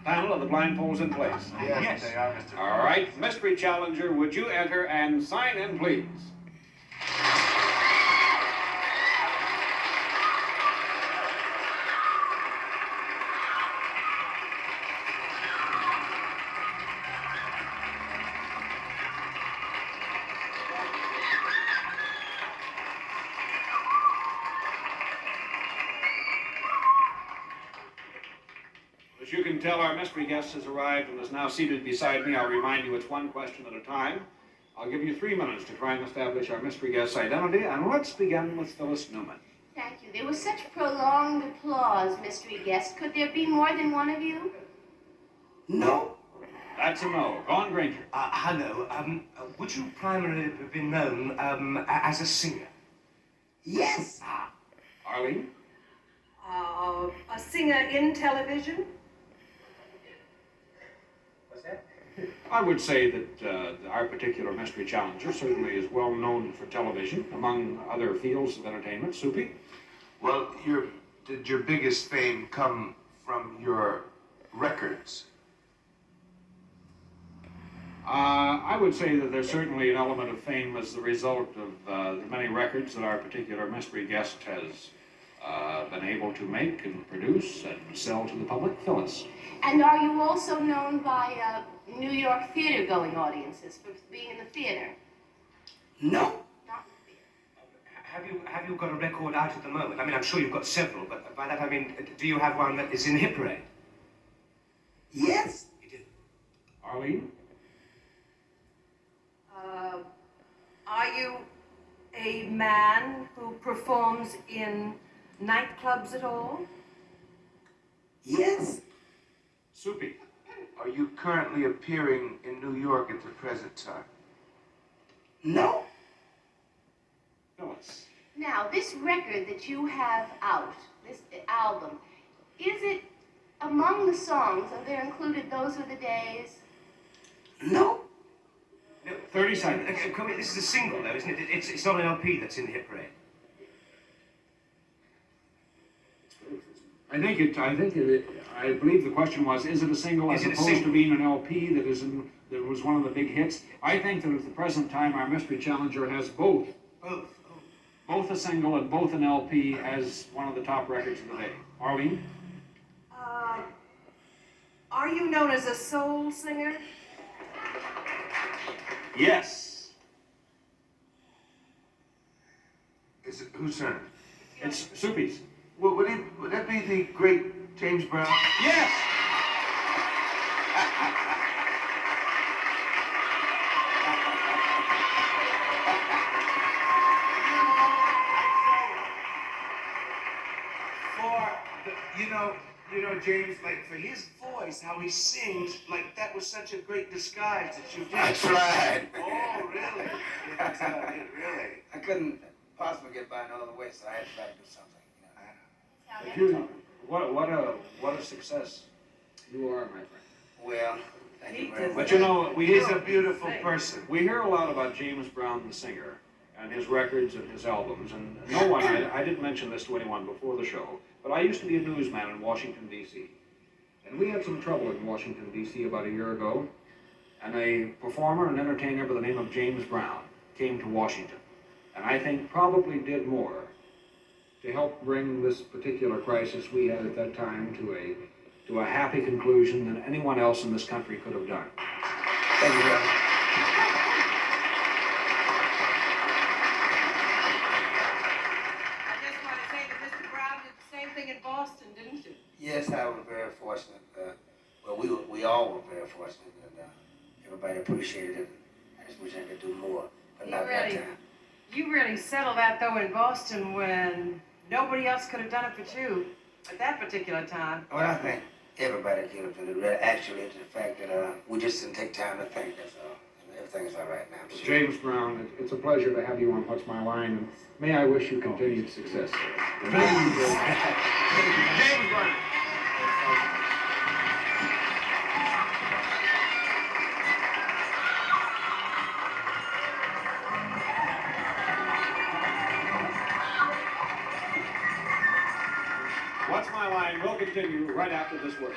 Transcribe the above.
Panel, are the blindfolds in place? Yes, they are, Mr. All right. Mystery Challenger, would you enter and sign in, please? As you can tell, our mystery guest has arrived and is now seated beside me. I'll remind you it's one question at a time. I'll give you 3 minutes to try and establish our mystery guest's identity, and let's begin with Phyllis Newman. Thank you. There was such prolonged applause, mystery guest. Could there be more than one of you? No. That's a no. Vaughn Granger. Hello. Would you primarily be known as a singer? Yes. Arlene? A singer in television? What's that? I would say that our particular mystery challenger certainly is well known for television, among other fields of entertainment. Soupy? Well, did your biggest fame come from your records? I would say that there's certainly an element of fame as the result of the many records that our particular mystery guest has been able to make and produce and sell to the public. Phyllis? And are you also known by New York theater-going audiences for being in the theater? No. Not in the theater. Have you got a record out at the moment? I mean, I'm sure you've got several, but by that I mean, do you have one that is in the hit parade? Yes. You do. Arlene? Are you a man who performs in nightclubs at all? Yes. Soupy? Are you currently appearing in New York at the present time? No. Phyllis? Now, this record that you have out, this album, is it among the songs? Are there included Those Were the Days? No. 30 seconds. This is a single, though, isn't it? It's not an LP that's in the hit parade. I believe the question was, is it a single as Is it a opposed single? to being an LP that was one of the big hits? I think that at the present time, our mystery challenger has both. Both. Both a single and both an LP as one of the top records of the day. Arlene? Are you known as a soul singer? Yes. Is it whose turn? It's Soupy's. Well, would that be the great James Brown? Yes! You know, James, like, for his voice, how he sings, like, that was such a great disguise that you did. I tried. Oh, really? Really? I couldn't possibly get by no other way, so I had to try to do something. You know. What a success you are, my friend. Well, thank you very much. But you know, He's a beautiful person. we hear a lot about James Brown, the singer, and his records and his albums, and no one, I didn't mention this to anyone before the show, but I used to be a newsman in Washington, D.C., and we had some trouble in Washington, D.C. about a year ago, and a performer and entertainer by the name of James Brown came to Washington, and I think probably did more to help bring this particular crisis we had at that time to a happy conclusion than anyone else in this country could have done. Thank you very much. I just want to say that Mr. Brown did the same thing in Boston, didn't you? Yes, I was very fortunate. Well, we all were very fortunate, and everybody appreciated it. I just wish I could do more, but not that time. You really settled that, though, in Boston when nobody else could have done it but you at that particular time. Well, I think everybody could have done it. Actually, it's the fact that we just didn't take time to think, that's all. And everything's all right now, I'm sure. James Brown, it's a pleasure to have you on What's My Line, and may I wish you continued success. James Brown. What's My Line will continue right after this word.